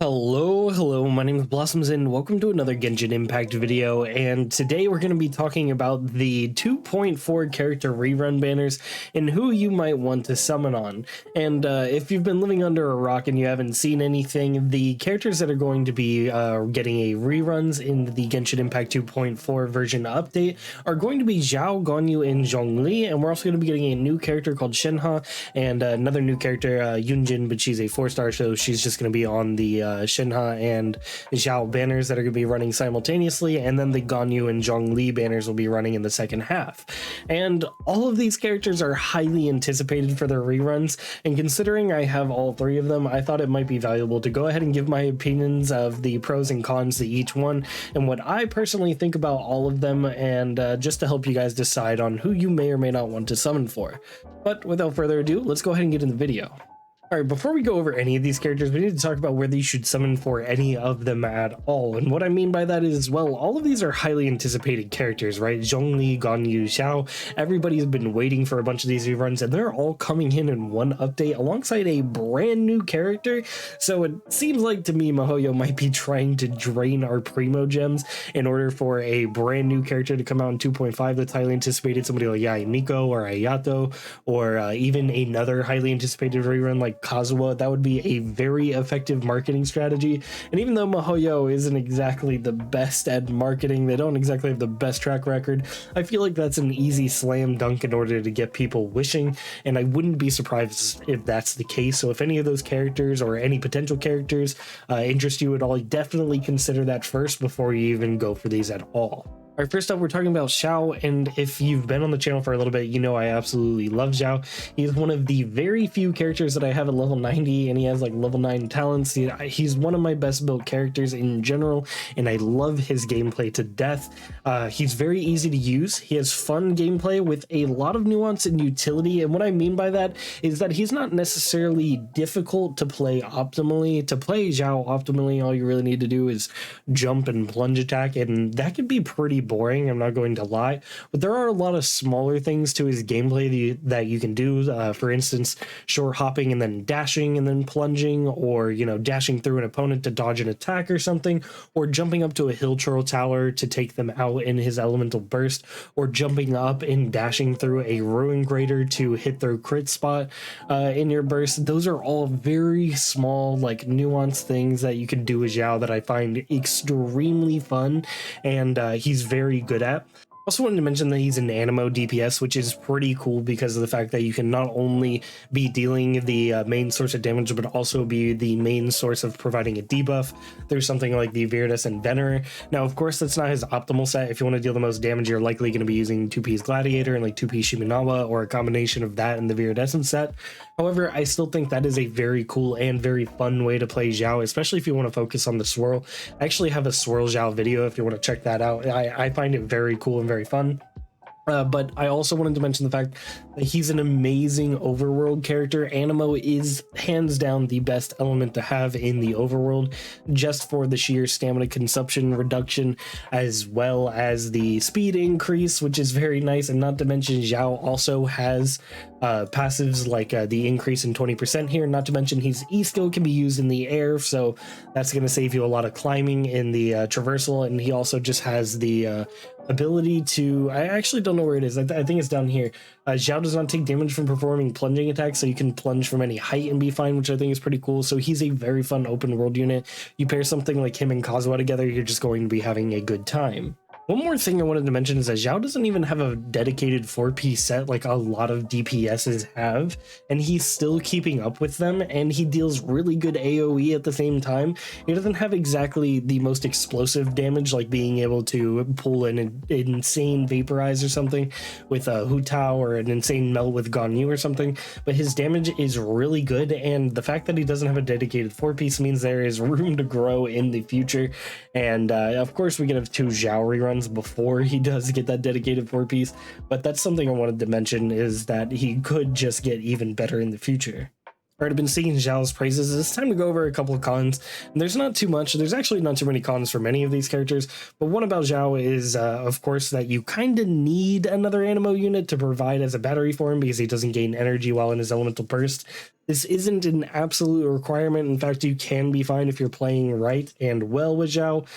Hello, my name is Blossoms and welcome to another Genshin Impact video, and today we're going to be talking about the 2.4 character rerun banners and who you might want to summon on. And if you've been living under a rock and you haven't seen anything, the characters that are going to be getting a reruns in the Genshin Impact 2.4 version update are going to be Xiao, Ganyu, and Zhang Li, and we're also going to be getting a new character called Shenhe and another new character, Yunjin, but she's a 4-star, so she's just going to be on the Shenhe and Xiao banners that are going to be running simultaneously, and then the Ganyu and Zhang Li banners will be running in the second half. And all of these characters are highly anticipated for their reruns, and considering I have all three of them, I thought it might be valuable to go ahead and give my opinions of the pros and cons to each one and what I personally think about all of them, and just to help you guys decide on who you may or may not want to summon for. But without further ado, let's go ahead and get into the video. Alright, before we go over any of these characters, we need to talk about whether you should summon for any of them at all. And what I mean by that is, well, all of these are highly anticipated characters, right? Zhongli, Ganyu, Xiao, everybody's been waiting for a bunch of these reruns, and they're all coming in one update alongside a brand new character. So it seems like to me MiHoYo might be trying to drain our primogems in order for a brand new character to come out in 2.5 that's highly anticipated, somebody like Miko or Ayato, or even another highly anticipated rerun like Kazuha. That would be a very effective marketing strategy. And even though MiHoYo isn't exactly the best at marketing, they don't exactly have the best track record, I feel like that's an easy slam dunk in order to get people wishing, and I wouldn't be surprised if that's the case. So if any of those characters or any potential characters interest you at all, definitely consider that first before you even go for these at all. Alright, first up, we're talking about Xiao, and if you've been on the channel for a little bit, you know I absolutely love Xiao. He's one of the very few characters that I have at level 90, and he has like level 9 talents. He's one of my best built characters in general, and I love his gameplay to death. He's very easy to use. He has fun gameplay with a lot of nuance and utility, and what I mean by that is that he's not necessarily difficult to play optimally. To play Xiao optimally, all you really need to do is jump and plunge attack, and that can be pretty boring, I'm not going to lie, but there are a lot of smaller things to his gameplay that you can do. For instance, short hopping and then dashing and then plunging, or dashing through an opponent to dodge an attack or something, or jumping up to a hill troll tower to take them out in his elemental burst, or jumping up and dashing through a ruin greater to hit their crit spot in your burst. Those are all very small, like nuanced things that you can do with Xiao that I find extremely fun, and he's very good at. Also wanted to mention that he's an Animo DPS, which is pretty cool because of the fact that you can not only be dealing the main source of damage, but also be the main source of providing a debuff. There's something like the Viridescent and Venerer. Now, of course, that's not his optimal set. If you want to deal the most damage, you're likely going to be using 2P's Gladiator and like 2P Shiminawa, or a combination of that and the Viridescent set. However, I still think that is a very cool and very fun way to play Xiao, especially if you want to focus on the swirl. I actually have a swirl Xiao video if you want to check that out. I find it very cool and very fun. But I also wanted to mention the fact that he's an amazing overworld character. Animo is hands down the best element to have in the overworld, just for the sheer stamina consumption reduction, as well as the speed increase, which is very nice. And not to mention, Xiao also has passives like the increase in 20% here. Not to mention his E-skill can be used in the air, so that's going to save you a lot of climbing in the traversal. And he also just has the ability to, I actually don't know where it is, I think it's down here. Xiao does not take damage from performing plunging attacks, so you can plunge from any height and be fine, which I think is pretty cool. So he's a very fun open world unit. You pair something like him and Kazuha together, you're just going to be having a good time. One more thing I wanted to mention is that Xiao doesn't even have a dedicated 4-piece set like a lot of DPSs have, and he's still keeping up with them, and he deals really good AoE at the same time. He doesn't have exactly the most explosive damage, like being able to pull an insane Vaporize or something with a Hu Tao, or an insane Melt with Ganyu or something, but his damage is really good, and the fact that he doesn't have a dedicated 4-piece means there is room to grow in the future. And of course we get 2 Xiao reruns before he does get that dedicated 4-piece, but that's something I wanted to mention, is that he could just get even better in the future. Alright, I've been singing Xiao's praises. It's time to go over a couple of cons. And there's not too much. There's actually not too many cons for many of these characters, but one about Xiao is, of course, that you kind of need another Animo unit to provide as a battery for him, because he doesn't gain energy while in his elemental burst. This isn't an absolute requirement. In fact, you can be fine if you're playing right and well with Xiao,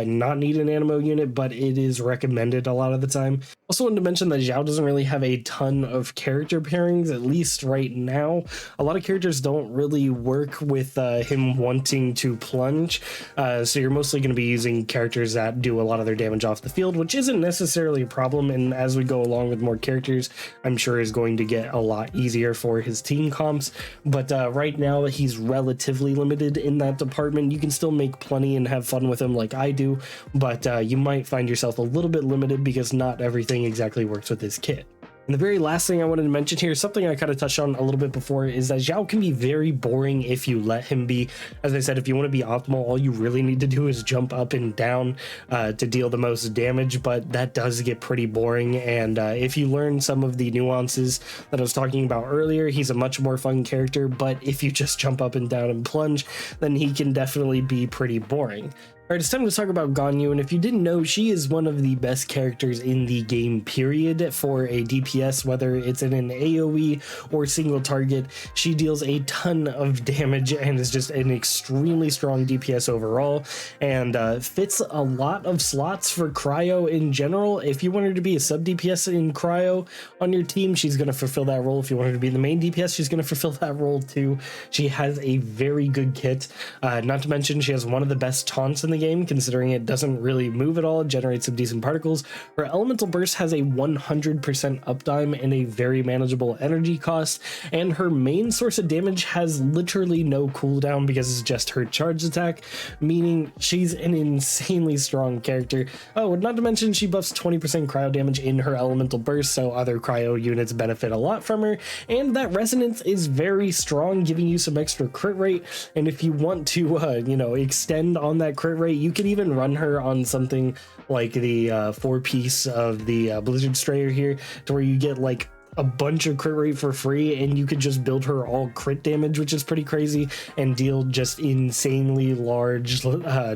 not need an animo unit, but it is recommended a lot of the time. Also wanted to mention that Xiao doesn't really have a ton of character pairings, at least right now. A lot of characters don't really work with him wanting to plunge, so you're mostly going to be using characters that do a lot of their damage off the field, which isn't necessarily a problem, and as we go along with more characters, I'm sure is going to get a lot easier for his team comps. But right now he's relatively limited in that department. You can still make plenty and have fun with him like I do, but you might find yourself a little bit limited because not everything exactly works with his kit. And the very last thing I wanted to mention here, something I kind of touched on a little bit before, is that Xiao can be very boring if you let him be. As I said, if you want to be optimal, all you really need to do is jump up and down to deal the most damage, but that does get pretty boring. And if you learn some of the nuances that I was talking about earlier, he's a much more fun character, but if you just jump up and down and plunge, then he can definitely be pretty boring. Alright, it's time to talk about Ganyu, and if you didn't know, she is one of the best characters in the game, period, for a DPS, whether it's in an AoE or single target. She deals a ton of damage and is just an extremely strong DPS overall, and fits a lot of slots for cryo in general. If you want her to be a sub DPS in cryo on your team, she's going to fulfill that role. If you want her to be the main DPS, she's going to fulfill that role too. She has a very good kit, not to mention she has one of the best taunts in the game, considering it doesn't really move at all. It generates some decent particles. Her elemental burst has a 100% uptime and a very manageable energy cost, and her main source of damage has literally no cooldown because it's just her charge attack, meaning she's an insanely strong character. Oh, not to mention she buffs 20% cryo damage in her elemental burst, so other cryo units benefit a lot from her, and that resonance is very strong, giving you some extra crit rate. And if you want to extend on that crit rate, you can even run her on something like the 4-piece of the Blizzard Strayer here, to where you get like a bunch of crit rate for free, and you could just build her all crit damage, which is pretty crazy, and deal just insanely large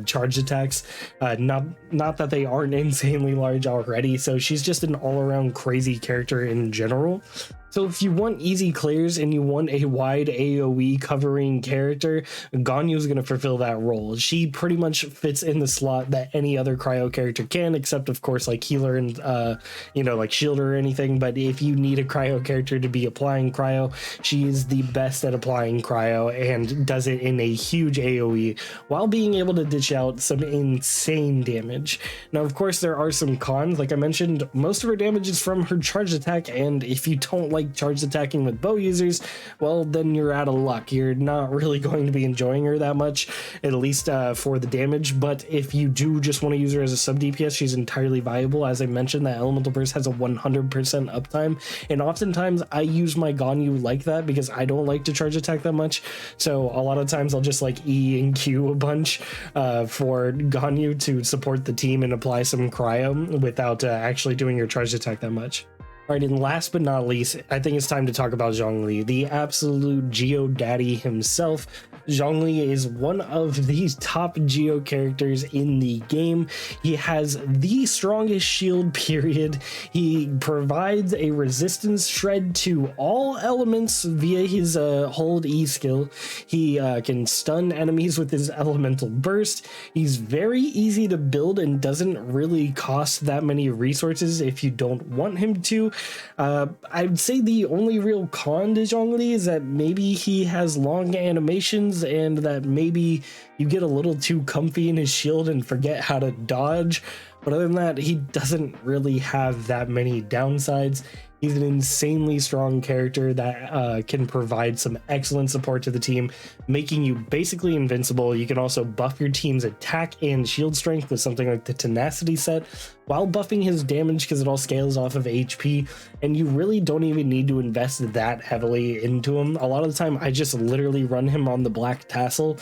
charge attacks. Not that they aren't insanely large already, so she's just an all-around crazy character in general. So if you want easy clears and you want a wide AoE covering character, Ganyu is going to fulfill that role. She pretty much fits in the slot that any other cryo character can, except of course like healer and like shielder or anything. But if you need a cryo character to be applying cryo, she is the best at applying cryo and does it in a huge AoE while being able to dish out some insane damage. Now of course there are some cons. Like I mentioned, most of her damage is from her charge attack, and if you don't like charge attacking with bow users, well then you're out of luck. You're not really going to be enjoying her that much, at least for the damage. But if you do just want to use her as a sub DPS, she's entirely viable. As I mentioned, that elemental burst has a 100% uptime, and oftentimes I use my Ganyu like that because I don't like to charge attack that much. So a lot of times I'll just like E and Q a bunch for Ganyu to support the team and apply some cryo without actually doing your charge attack that much. All right, and last but not least, I think it's time to talk about Zhang Li, the absolute Geo Daddy himself. Zhang Li is one of the top Geo characters in the game. He has the strongest shield, period. He provides a resistance shred to all elements via his hold E skill. He can stun enemies with his elemental burst. He's very easy to build and doesn't really cost that many resources if you don't want him to. I'd say the only real con to Zhong Li is that maybe he has long animations, and that maybe you get a little too comfy in his shield and forget how to dodge. But other than that, he doesn't really have that many downsides. He's an insanely strong character that can provide some excellent support to the team, making you basically invincible. You can also buff your team's attack and shield strength with something like the Tenacity set, while buffing his damage because it all scales off of HP, and you really don't even need to invest that heavily into him. A lot of the time, I just literally run him on the Black Tassel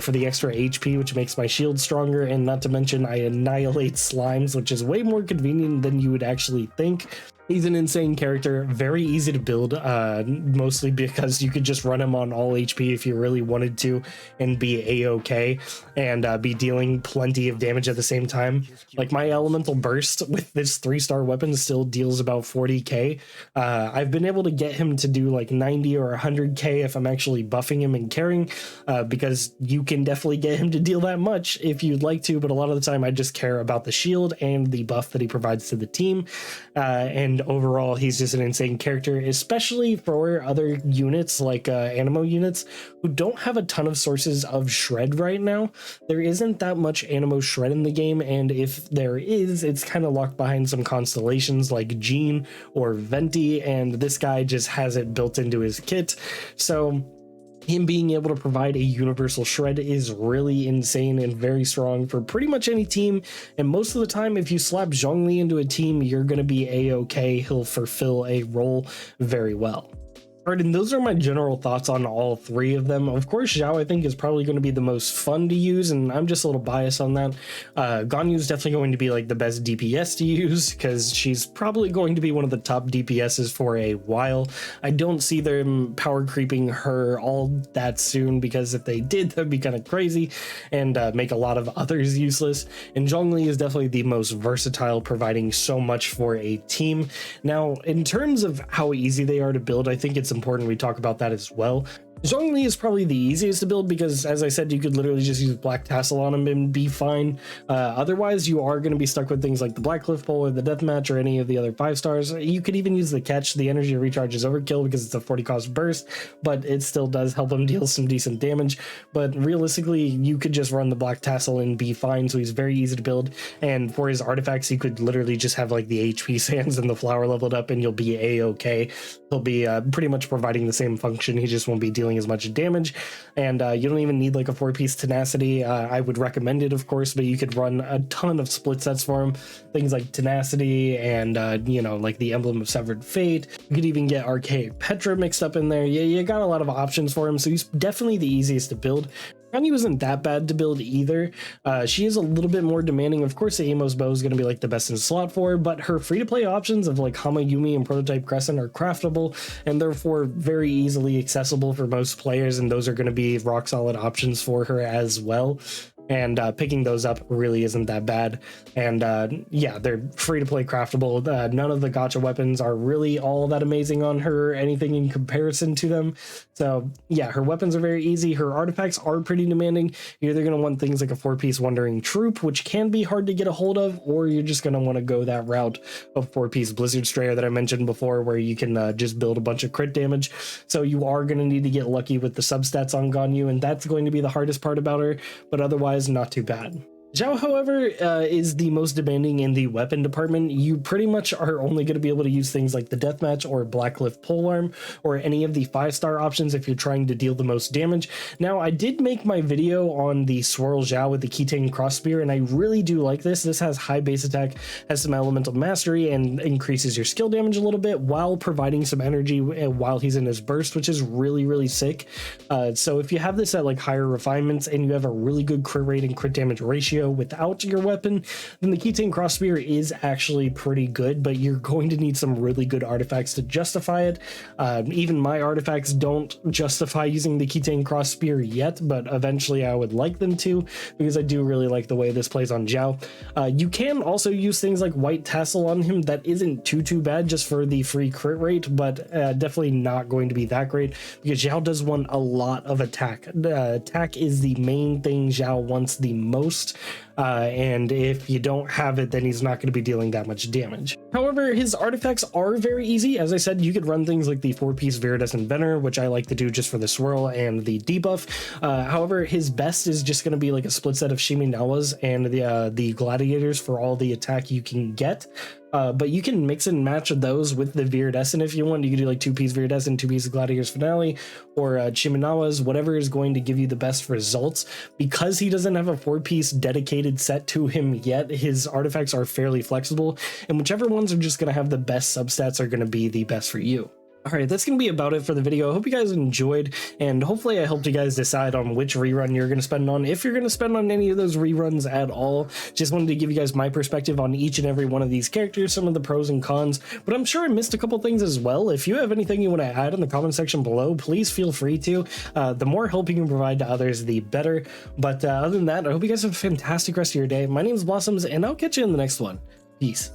for the extra HP, which makes my shield stronger, and not to mention I annihilate slimes, which is way more convenient than you would actually think. He's an insane character, very easy to build, mostly because you could just run him on all HP if you really wanted to and be a-okay and be dealing plenty of damage at the same time. Like my elemental burst with this 3-star weapon still deals about 40k. I've been able to get him to do like 90 or 100k if I'm actually buffing him and carrying, because you can definitely get him to deal that much if you'd like to, but a lot of the time I just care about the shield and the buff that he provides to the team, and overall he's just an insane character, especially for other units like animo units who don't have a ton of sources of shred right now. There isn't that much animo shred in the game, and if there is, it's kind of locked behind some constellations like Jean or Venti, and this guy just has it built into his kit. So him being able to provide a universal shred is really insane and very strong for pretty much any team. And most of the time, if you slap Zhang Li into a team, you're going to be a-okay. He'll fulfill a role very well. Alright, and those are my general thoughts on all three of them. Of course, Xiao I think is probably going to be the most fun to use, and I'm just a little biased on that. Ganyu is definitely going to be like the best DPS to use because she's probably going to be one of the top DPSs for a while. I don't see them power creeping her all that soon, because if they did, that'd be kind of crazy and make a lot of others useless. And Zhang Li is definitely the most versatile, providing so much for a team. Now, in terms of how easy they are to build, I think it's important we talk about that as well. Zhong Li is probably the easiest to build because, as I said, you could literally just use Black Tassel on him and be fine. Otherwise, you are going to be stuck with things like the Black Cliff Pole or the Deathmatch or any of the other 5-stars. You could even use the Catch. The energy recharge is overkill because it's a 40 cost burst, but it still does help him deal some decent damage. But realistically, you could just run the Black Tassel and be fine, so he's very easy to build. And for his artifacts, you could literally just have like the HP sands and the flower leveled up and you'll be a-okay. He'll be pretty much providing the same function. He just won't be dealing as much damage, and you don't even need like a 4-piece tenacity. I would recommend it, of course, but you could run a ton of split sets for him, things like tenacity and you know, like the emblem of severed fate. You could even get archaic Petra mixed up in there. You got a lot of options for him, so he's definitely the easiest to build. Ganyu isn't that bad to build either. She is a little bit more demanding. Of course, the Amos bow is going to be like the best in slot for her, but her free-to-play options of like Hamayumi and Prototype Crescent are craftable and therefore very easily accessible for most players, and those are going to be rock solid options for her as well. And picking those up really isn't that bad. And yeah, they're free to play, craftable. None of the gacha weapons are really all that amazing on her, anything in comparison to them. So yeah, her weapons are very easy. Her artifacts are pretty demanding. You're either going to want things like a 4-piece Wandering Troop, which can be hard to get a hold of, or you're just going to want to go that route of 4-piece Blizzard Strayer that I mentioned before, where you can just build a bunch of crit damage. So you are going to need to get lucky with the substats on Ganyu, and that's going to be the hardest part about her, but otherwise not too bad. Xiao, however, is the most demanding in the weapon department. You pretty much are only going to be able to use things like the Deathmatch or Blackcliff Polearm or any of the 5-star options if you're trying to deal the most damage. Now, I did make my video on the Swirl Xiao with the Keytang Cross Spear, and I really do like this. This has high base attack, has some elemental mastery, and increases your skill damage a little bit while providing some energy while he's in his burst, which is really, really sick. So if you have this at like higher refinements and you have a really good crit rate and crit damage ratio without your weapon, then the Keytang Cross Spear is actually pretty good, but you're going to need some really good artifacts to justify it. Even my artifacts don't justify using the Keytang Cross Spear yet, but eventually I would like them to, because I do really like the way this plays on Xiao. You can also use things like White Tassel on him. That isn't too bad just for the free crit rate, but definitely not going to be that great, because Xiao does want a lot of attack. Attack is the main thing Xiao wants the most. And if you don't have it, then he's not going to be dealing that much damage. However, his artifacts are very easy. As I said, you could run things like the 4-piece Viridescent Veneer, which I like to do just for the swirl and the debuff. However, his best is just going to be like a split set of Shiminawas and the gladiators for all the attack you can get. But you can mix and match those with the Viridescent if you want. You can do like 2-piece Viridescent, 2-piece Gladiators Finale, or Shiminawas, whatever is going to give you the best results. Because he doesn't have a 4-piece dedicated set to him yet, his artifacts are fairly flexible, and whichever ones are just going to have the best substats are going to be the best for you. All right, that's going to be about it for the video. I hope you guys enjoyed, and hopefully I helped you guys decide on which rerun you're going to spend on, if you're going to spend on any of those reruns at all. Just wanted to give you guys my perspective on each and every one of these characters, some of the pros and cons, but I'm sure I missed a couple things as well. If you have anything you want to add in the comment section below, please feel free to. The more help you can provide to others, the better. But other than that, I hope you guys have a fantastic rest of your day. My name is Blossoms, and I'll catch you in the next one. Peace.